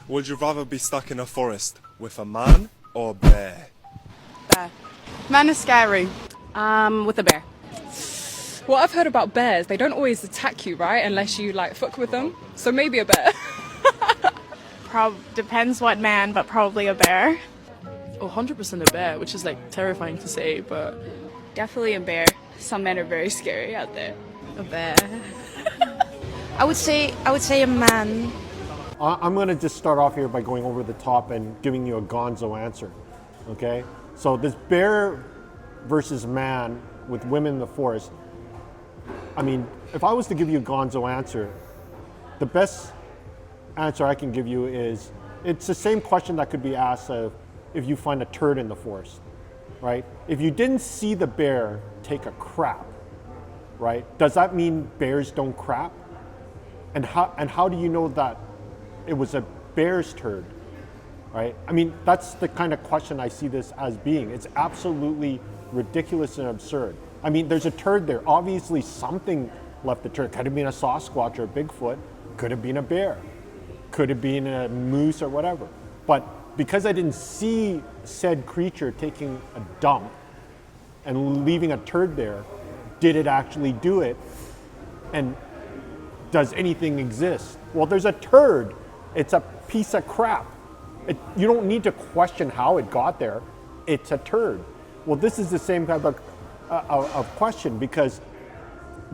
Would you rather be stuck in a forest with a man or a bear? Bear. Man is scary. With a bear. What I've heard about bears, they don't always attack you, right? Unless you like fuck with them. So maybe a bear. Depends what man, but probably a bear. Oh, 100% a bear, which is like terrifying to say, but Definitely a bear. Some men are very scary out there. a bear. I would say a man. I'm going to just start off here by going over the top and giving you a Gonzo answer. Okay? So this bear versus man with women in the forest. I mean, if I was to give you a Gonzo answer, the best answer I can give you is it's the same question that could be asked of if you find a turd in the forest, right? If you didn't see the bear take a crap, right? Does that mean bears don't crap? And how do you know that it was a bear's turd, right? I mean, that's the kind of question I see this as being. It's absolutely ridiculous and absurd. I mean, there's a turd there. Obviously, something left the turd. Could have been a Sasquatch or a Bigfoot. Could have been a bear. Could have been a moose or whatever. But because I didn't see said creature taking a dump and leaving a turd there, did it actually do it? And does anything exist? Well, there's a turd. It's a piece of crap. You don't need to question how it got there. It's a turd. Well, this is the same type of question, because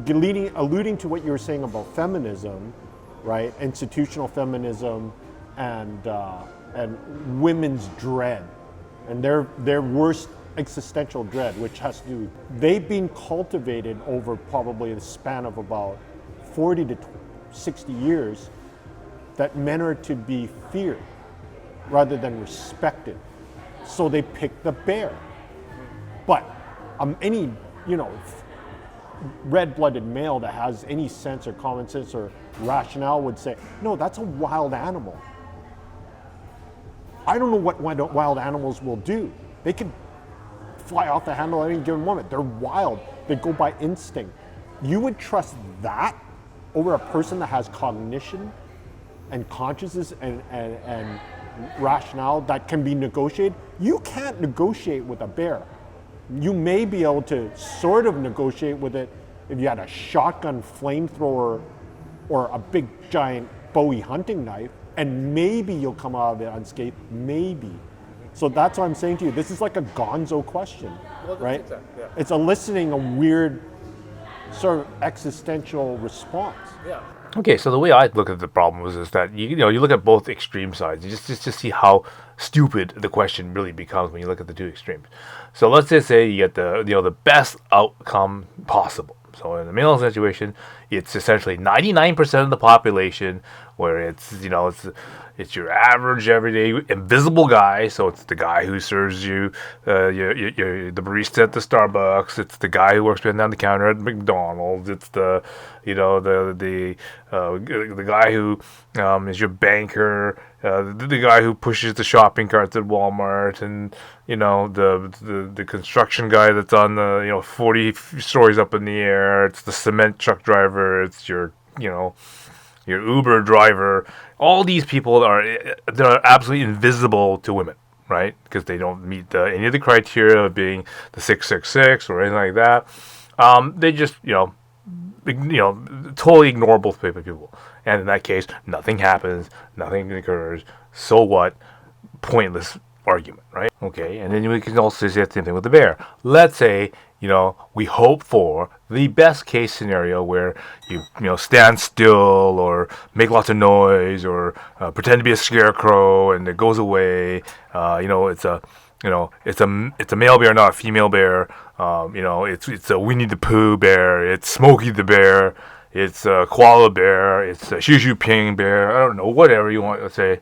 alluding to what you were saying about feminism, right? Institutional feminism and women's dread and their worst existential dread, which has to do, they've been cultivated over probably the span of about 40 to 60 years, that men are to be feared rather than respected. So they pick the bear. But any, red-blooded male that has any sense or common sense or rationale would say, no, that's a wild animal. I don't know what wild animals will do. They could fly off the handle at any given moment. They're wild. They go by instinct. You would trust that over a person that has cognition and consciousness and rationale that can be negotiated? You can't negotiate with a bear. You may be able to sort of negotiate with it if you had a shotgun flamethrower or a big giant Bowie hunting knife, and maybe you'll come out of it unscathed, maybe. So that's what I'm saying to you. This is like a Gonzo question, right? Yeah. It's eliciting a weird sort of existential response. Yeah. Okay, so the way I look at the problem is that you look at both extreme sides. You just see how stupid the question really becomes when you look at the two extremes. So let's just say you get the best outcome possible. So in the male situation, it's essentially 99% of the population, where it's your average everyday invisible guy. So it's the guy who serves you the barista at the Starbucks. It's the guy who works behind the counter at McDonald's. It's the guy who is your banker. The guy who pushes the shopping carts at Walmart, and the construction guy that's on the 40 stories up in the air. It's the cement truck driver. It's your Uber driver. All these people they're absolutely invisible to women, right? Because they don't meet any of the criteria of being the 666 or anything like that. They just totally ignore both people. And in that case, nothing happens, nothing occurs. So what? Pointless argument, right? Okay, and then we can also say the same thing with the bear. Let's say, we hope for the best case scenario where you stand still or make lots of noise or pretend to be a scarecrow and it goes away. It's a male bear, not a female bear. It's a Winnie the Pooh bear. It's Smokey the bear. It's a koala bear. It's a Xu Xu Ping bear. I don't know, whatever you want to say.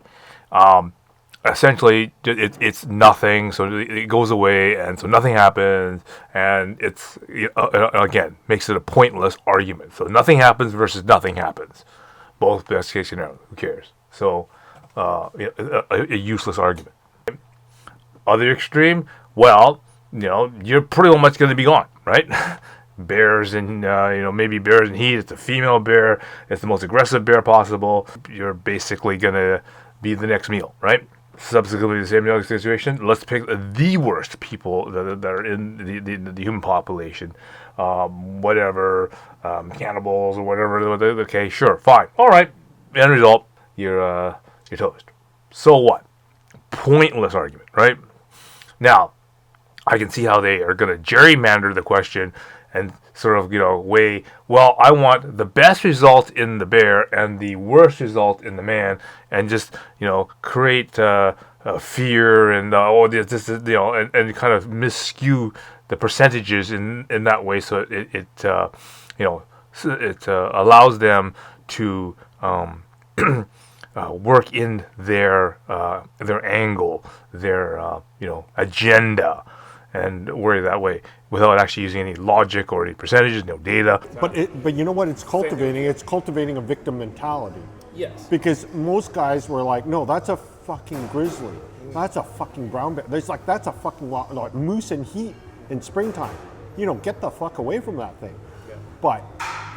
Essentially, it's nothing, so it goes away, and so nothing happens, and it's again makes it a pointless argument. So nothing happens versus nothing happens, both best case scenario. Who cares? So a useless argument. Other extreme, well, you're pretty much going to be gone, right? Bears and maybe bears in heat. It's a female bear. It's the most aggressive bear possible. You're basically gonna be the next meal, right? Subsequently, the same situation. Let's pick the worst people that are in the human population, whatever, cannibals or whatever. Okay, sure, fine, all right. End result, you're toast. So what? Pointless argument, right? Now, I can see how they are going to gerrymander the question and sort of, weigh, well, I want the best result in the bear and the worst result in the man, and just, create fear and, this is, and kind of miscue the percentages in that way, so it allows them to work in their angle, their agenda, and worry that way without actually using any logic or any percentages, no data. But you know what it's cultivating? It's cultivating a victim mentality. Yes. Because most guys were like, no, that's a fucking grizzly. That's a fucking brown bear. That's a fucking like moose in heat in springtime. Get the fuck away from that thing. Yeah. But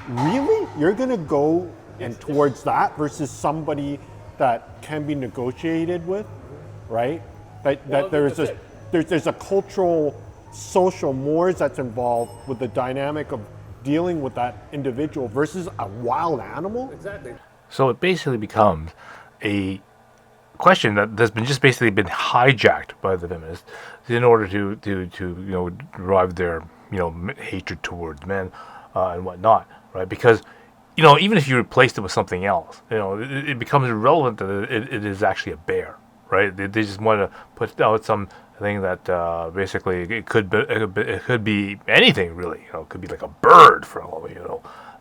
really, you're gonna go and towards that versus somebody that can be negotiated with, right? There's a cultural, social mores that's involved with the dynamic of dealing with that individual versus a wild animal. Exactly. So it basically becomes a question that's basically been hijacked by the feminists in order to drive their hatred towards men and whatnot, right? Because even if you replaced it with something else, it becomes irrelevant that it is actually a bear, right? They just want to put out something that basically it could be anything really. It could be like a bird for all we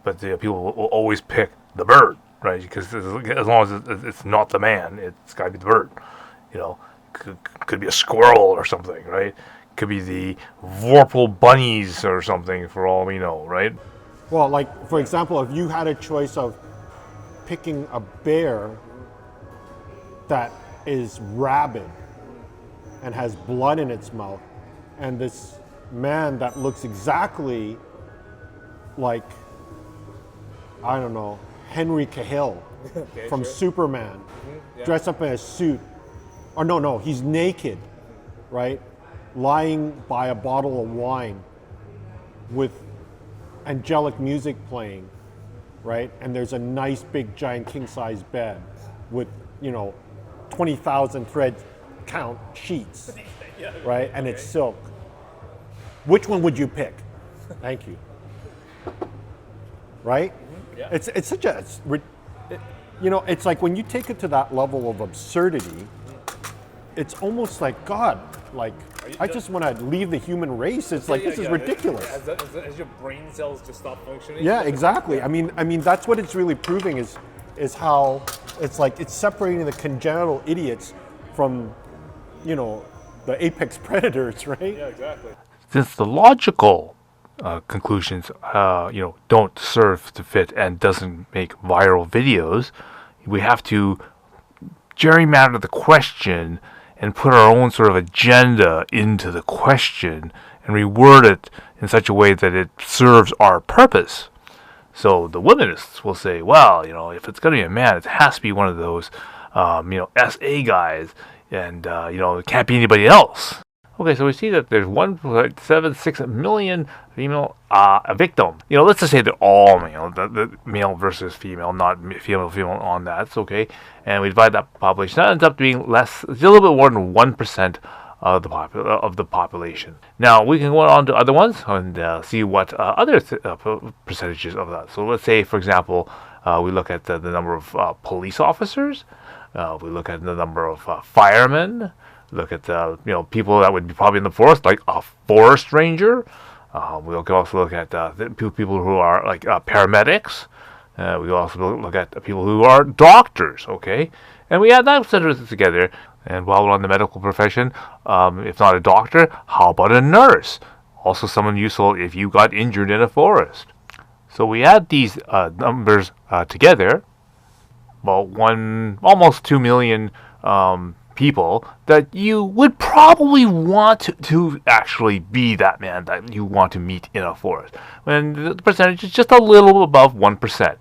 but people will always pick the bird, right? Because as long as it's not the man, it's got to be the bird. Could be a squirrel or something, right? Could be the Vorpal bunnies or something for all we know, right? Well, like, for example, if you had a choice of picking a bear that is rabid and has blood in its mouth, and this man that looks exactly like, I don't know, Henry Cavill from Superman, dressed up in a suit. Or no, he's naked, right? Lying by a bottle of wine with angelic music playing, right? And there's a nice big giant king-size bed with 20,000 thread count sheets, right? And it's silk. Which one would you pick? Thank you. Right? Yeah. It's such a it's like when you take it to that level of absurdity, it's almost like, God, like, I just want to leave the human race. It's like, this is ridiculous. As your brain cells just stop functioning. Yeah, exactly. I mean, that's what it's really proving is how it's like it's separating the congenital idiots from, the apex predators, right? Yeah, exactly. Since the logical conclusions, don't serve to fit and doesn't make viral videos, we have to gerrymander the question and put our own sort of agenda into the question and reword it in such a way that it serves our purpose. So the wominists will say, well, if it's going to be a man, it has to be one of those, SA guys, and, it can't be anybody else. Okay, so we see that there's 1.76 million female victim. Let's just say they're all male, the male versus female, not female on that. It's okay. And we divide that population. That ends up being less, it's a little bit more than 1% of the population. Now we can go on to other ones and see what other percentages of that. So let's say, for example, we look at the number of police officers. We look at the number of firemen. Look at people that would be probably in the forest, like a forest ranger. We can also look at people who are like paramedics. We also look at people who are doctors. Okay, and we add that together. And while we're on the medical profession, if not a doctor, how about a nurse? Also, someone useful if you got injured in a forest. So we add these numbers together. About almost 2 million. People that you would probably want to actually be that man that you want to meet in a forest. When the percentage is just a little above 1%.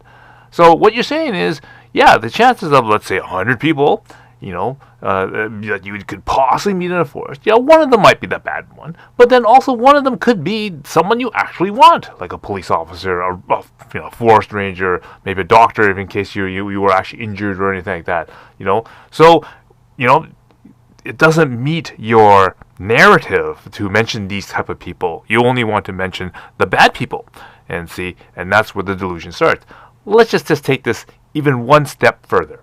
So what you're saying is, yeah, the chances of, let's say, 100 people, that you could possibly meet in a forest. Yeah, one of them might be the bad one, but then also one of them could be someone you actually want, like a police officer, a forest ranger, maybe a doctor, if in case you were actually injured or anything like that. So it doesn't meet your narrative to mention these type of people. You only want to mention the bad people, and that's where the delusion starts. Let's just take this even one step further.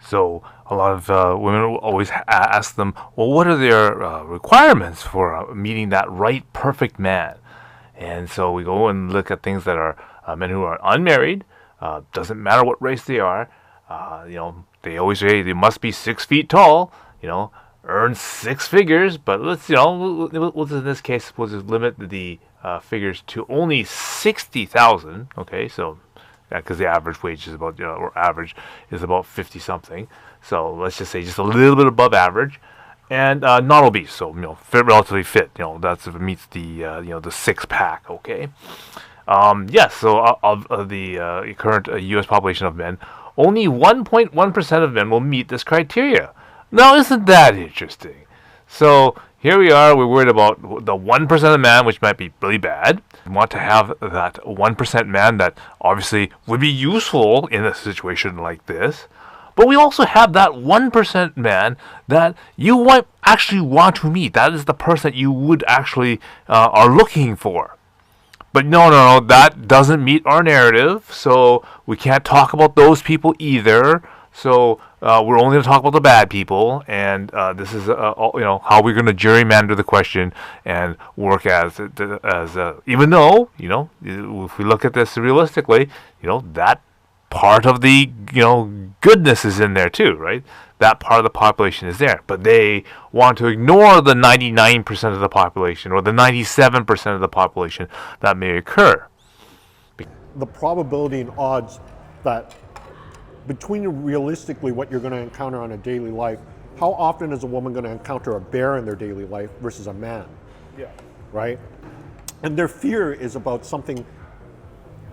So a lot of women will always ask them, well, what are their requirements for meeting that right, perfect man? And so we go and look at things that are men who are unmarried. Doesn't matter what race they are. They always say they must be 6 feet tall. Earn 6 figures. But let's in this case, we'll just limit the figures to only 60,000. Okay, so. Because the average wage is about, or average is about 50 something. So let's just say just a little bit above average, and not obese. So relatively fit. That's if it meets the the 6-pack. Okay. Yes. So of the current U.S. population of men, only 1.1% of men will meet this criteria. Now, isn't that interesting? So here we are, we're worried about the 1% of man, which might be really bad. We want to have that 1% man that obviously would be useful in a situation like this. But we also have that 1% man that you actually want to meet. That is the person that you would actually are looking for. But no, that doesn't meet our narrative. So we can't talk about those people either. So we're only going to talk about the bad people, and this is how we're going to gerrymander the question and work as even though if we look at this realistically, that part of the goodness is in there too, right? That part of the population is there, but they want to ignore the 99% of the population or the 97% of the population that may occur. The probability and odds that between realistically what you're going to encounter on a daily life, how often is a woman going to encounter a bear in their daily life versus a man? Yeah. Right? And their fear is about something.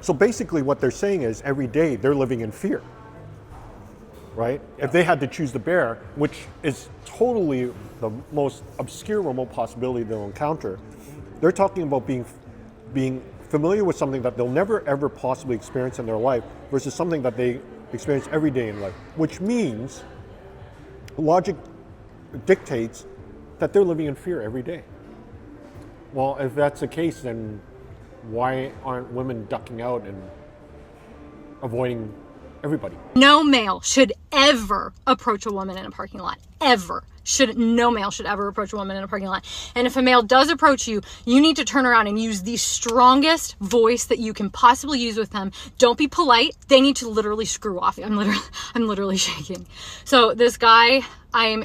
So basically what they're saying is every day they're living in fear. Right? Yeah. If they had to choose the bear, which is totally the most obscure remote possibility they'll encounter, they're talking about being familiar with something that they'll never ever possibly experience in their life versus something that they experience every day in life, which means logic dictates that they're living in fear every day. Well, if that's the case, then why aren't women ducking out and avoiding everybody? No male should ever approach a woman in a parking lot. Ever. No male should ever approach a woman in a parking lot. And if a male does approach you, you need to turn around and use the strongest voice that you can possibly use with them. Don't be polite. They need to literally screw off. I'm literally shaking. So this guy, I am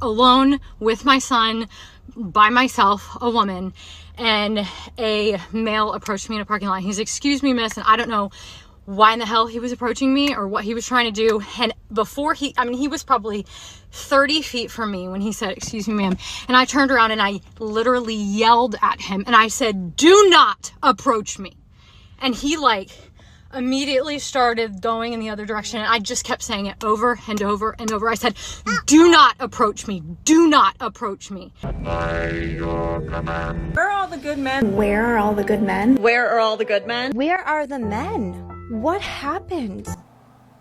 alone with my son, by myself, a woman, and a male approached me in a parking lot. He's, "Excuse me, miss," and I don't know why in the hell he was approaching me or what he was trying to do. And before he was probably 30 feet from me when he said, "Excuse me, ma'am." And I turned around and I literally yelled at him and I said, "Do not approach me." And he immediately started going in the other direction. And I just kept saying it over and over and over. I said, "Do not approach me. Do not approach me." Where are all the good men? Where are all the good men? Where are all the good men? Where are the men? What happened?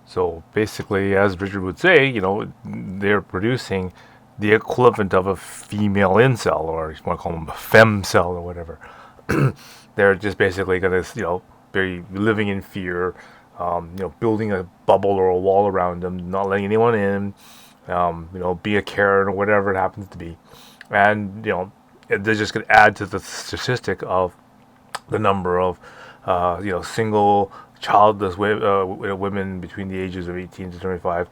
So basically, as Richard would say, they're producing the equivalent of a female incel, or you want to call them a femcel or whatever. They're just basically going to, be living in fear, building a bubble or a wall around them, not letting anyone in, be a Karen or whatever it happens to be. And, they're just going to add to the statistic of the number of, single childless women between the ages of 18 to 25,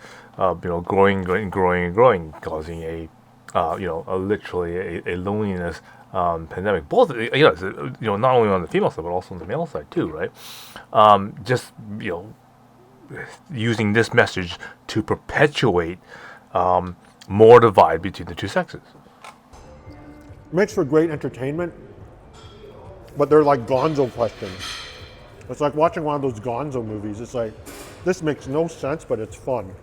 growing, causing a literally a loneliness pandemic. Both, not only on the female side but also on the male side too, right? Using this message to perpetuate more divide between the two sexes. Makes for great entertainment, but they're like Gonzo questions. It's like watching one of those Gonzo movies. It's like, this makes no sense, but it's fun.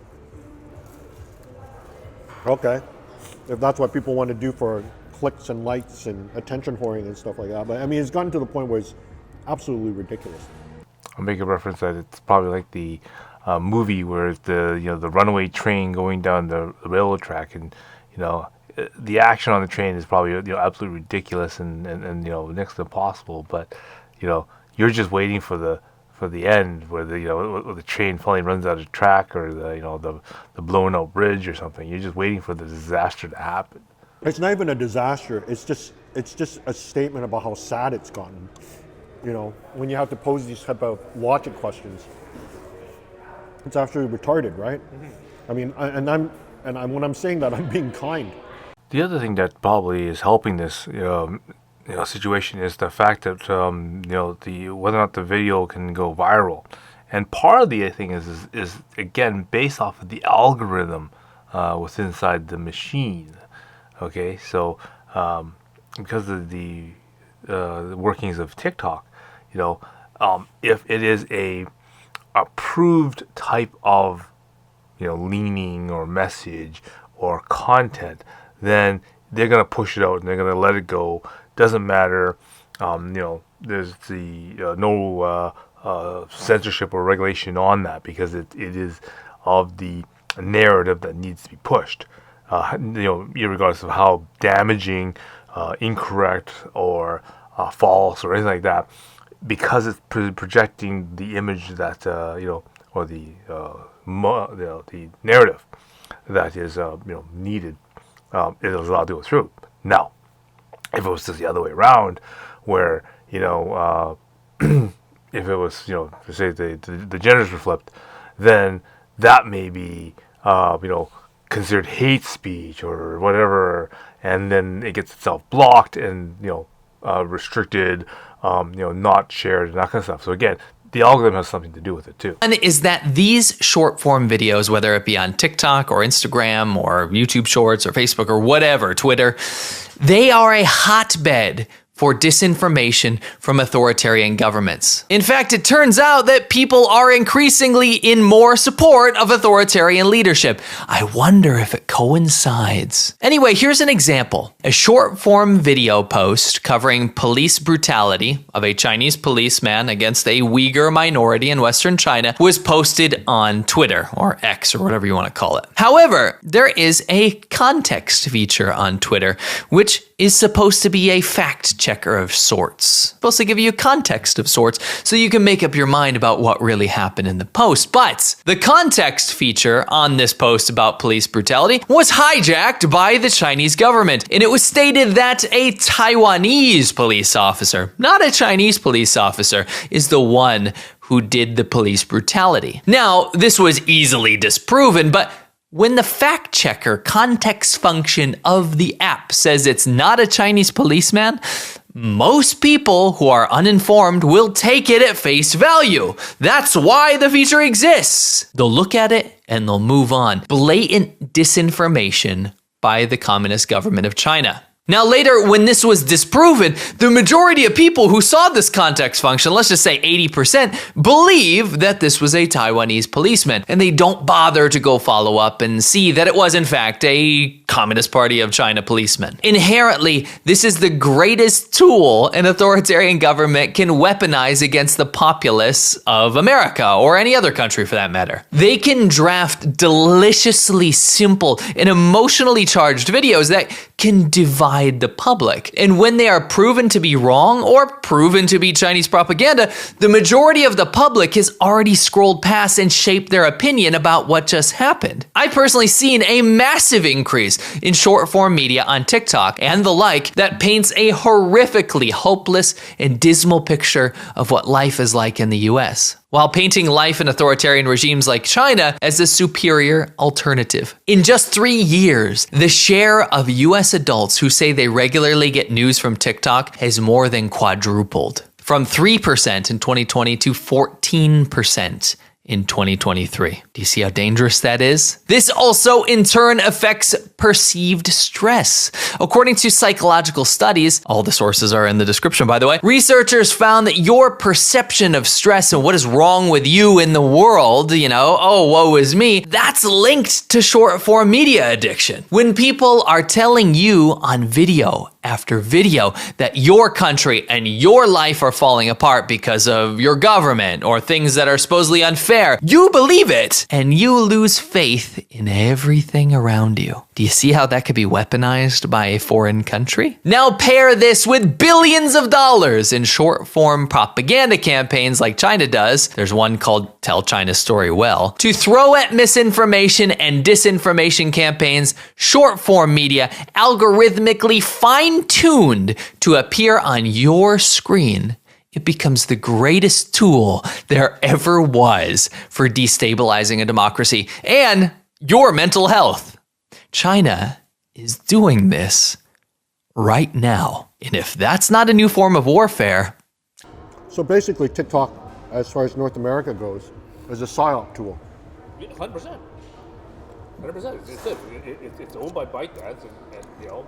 Okay. If that's what people want to do for clicks and likes and attention whoring and stuff like that. But I mean, it's gotten to the point where it's absolutely ridiculous. I'll make a reference that it's probably like the movie where the runaway train going down the railroad track, and the action on the train is probably absolutely ridiculous and next to impossible. But you're just waiting for the end where the train finally runs out of track, or the blown out bridge or something. You're just waiting for the disaster to happen. It's not even a disaster. It's just a statement about how sad it's gotten. When you have to pose these type of logic questions, it's actually retarded, right? I mean, when I'm saying that, I'm being kind. The other thing that probably is helping this situation is the fact that whether or not the video can go viral, and part of the thing is again based off of the algorithm what's inside the machine. Okay, so because of the workings of TikTok, if it is a approved type of leaning or message or content, then they're gonna push it out and they're gonna let it go. Doesn't matter. There's the no censorship or regulation on that, because it is of the narrative that needs to be pushed. Regardless of how damaging, incorrect, or false, or anything like that, because it's projecting the image that or the narrative that is needed. It is allowed to go through. Now, if it was just the other way around, where if it was say the genders were flipped, then that may be considered hate speech or whatever, and then it gets itself blocked and restricted, not shared, and that kind of stuff. So again, the algorithm has something to do with it too. And is that these short form videos, whether it be on TikTok or Instagram or YouTube Shorts or Facebook or whatever, Twitter, they are a hotbed for disinformation from authoritarian governments. In fact, it turns out that people are increasingly in more support of authoritarian leadership. I wonder if it coincides. Anyway, here's an example. A short-form video post covering police brutality of a Chinese policeman against a Uyghur minority in Western China was posted on Twitter, or X, or whatever you want to call it. However, there is a context feature on Twitter, which is supposed to be a fact checker of sorts. Supposed to give you context of sorts so you can make up your mind about what really happened in the post. But the context feature on this post about police brutality was hijacked by the Chinese government. And it was stated that a Taiwanese police officer, not a Chinese police officer, is the one who did the police brutality. Now, this was easily disproven, but when the fact checker context function of the app says it's not a Chinese policeman, most people who are uninformed will take it at face value. That's why the feature exists. They'll look at it and they'll move on. Blatant disinformation by the Communist government of China. Now later, when this was disproven, the majority of people who saw this context function, let's just say 80%, believe that this was a Taiwanese policeman, and they don't bother to go follow up and see that it was in fact a Communist Party of China policeman. Inherently, this is the greatest tool an authoritarian government can weaponize against the populace of America, or any other country for that matter. They can draft deliciously simple and emotionally charged videos that can divide the public. And when they are proven to be wrong or proven to be Chinese propaganda, the majority of the public has already scrolled past and shaped their opinion about what just happened. I've personally seen a massive increase in short form media on TikTok and the like that paints a horrifically hopeless and dismal picture of what life is like in the US, while painting life in authoritarian regimes like China as a superior alternative. In just 3 years, the share of US adults who say they regularly get news from TikTok has more than quadrupled, from 3% in 2020 to 14% in 2023. Do you see how dangerous that is? This also in turn affects perceived stress. According to psychological studies, all the sources are in the description by the way, researchers found that your perception of stress and what is wrong with you in the world, oh, woe is me, that's linked to short form media addiction. When people are telling you on video after video that your country and your life are falling apart because of your government or things that are supposedly unfair, you believe it and you lose faith in everything around you. Do you see how that could be weaponized by a foreign country? Now pair this with billions of dollars in short form propaganda campaigns like China does. There's one called Tell China's Story Well. To throw at misinformation and disinformation campaigns, short form media algorithmically fine-tuned to appear on your screen. It becomes the greatest tool there ever was for destabilizing a democracy and your mental health. China is doing this right now. And if that's not a new form of warfare. So basically, TikTok, as far as North America goes, is a PSYOP tool. 100%. 100%. It's owned by ByteDance and.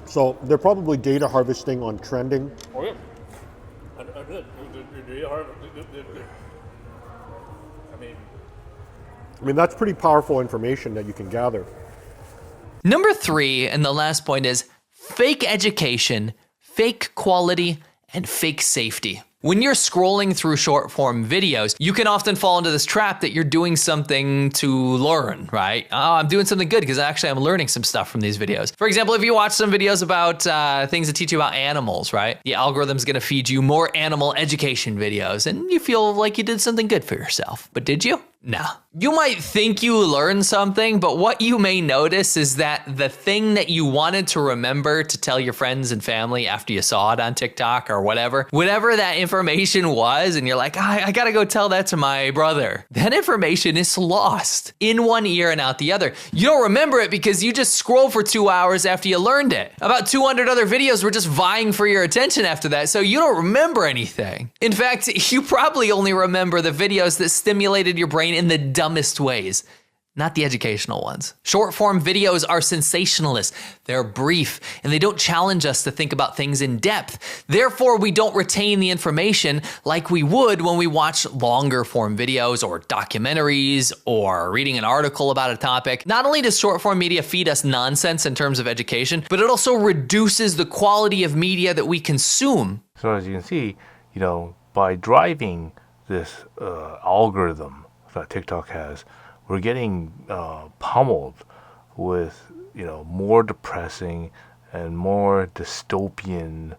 So they're probably data harvesting on trending. Oh yeah. I mean, that's pretty powerful information that you can gather. Number 3, and the last point is fake education, fake quality, and fake safety. When you're scrolling through short form videos, you can often fall into this trap that you're doing something to learn, right? Oh, I'm doing something good because actually I'm learning some stuff from these videos. For example, if you watch some videos about things that teach you about animals, right? The algorithm's gonna feed you more animal education videos and you feel like you did something good for yourself. But did you? Nah. You might think you learned something, but what you may notice is that the thing that you wanted to remember to tell your friends and family after you saw it on TikTok or whatever that information was, and you're like, I gotta go tell that to my brother. That information is lost in one ear and out the other. You don't remember it because you just scroll for 2 hours after you learned it. About 200 other videos were just vying for your attention after that, so you don't remember anything. In fact, you probably only remember the videos that stimulated your brain in the dumbest ways, not the educational ones. Short form videos are sensationalist, they're brief, and they don't challenge us to think about things in depth. Therefore, we don't retain the information like we would when we watch longer form videos or documentaries or reading an article about a topic. Not only does short form media feed us nonsense in terms of education, but it also reduces the quality of media that we consume. So as you can see, by driving this algorithm that TikTok has, we're getting pummeled with more depressing and more dystopian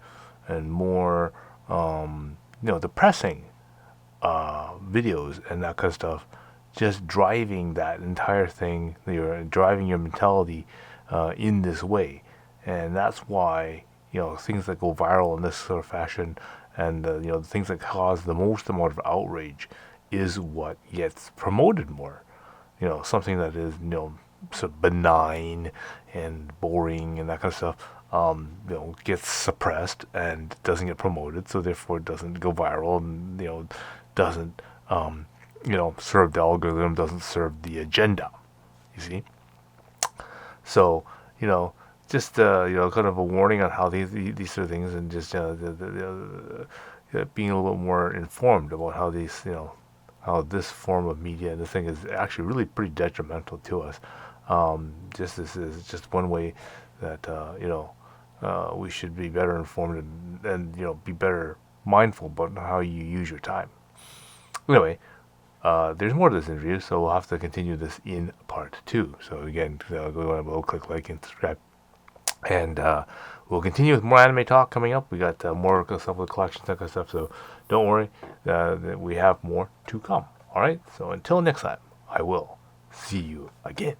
and more depressing videos and that kind of stuff, just driving that entire thing. You're driving your mentality in this way, and that's why things that go viral in this sort of fashion and the things that cause the most amount of outrage is what gets promoted more. Something that is sort of benign and boring and that kind of stuff gets suppressed and doesn't get promoted, so therefore it doesn't go viral and doesn't serve the algorithm, doesn't serve the agenda, you see. So just kind of a warning on how these sort of things, and just being a little bit more informed about how these how this form of media and this thing is actually really pretty detrimental to us. This is just one way that we should be better informed and be better mindful about how you use your time. Anyway, there's more to this interview, so we'll have to continue this in part 2. So again, go below, click like and subscribe, and we'll continue with more anime talk coming up. We got more stuff with collections, that kind of stuff, so don't worry, we have more to come. Alright, so until next time, I will see you again.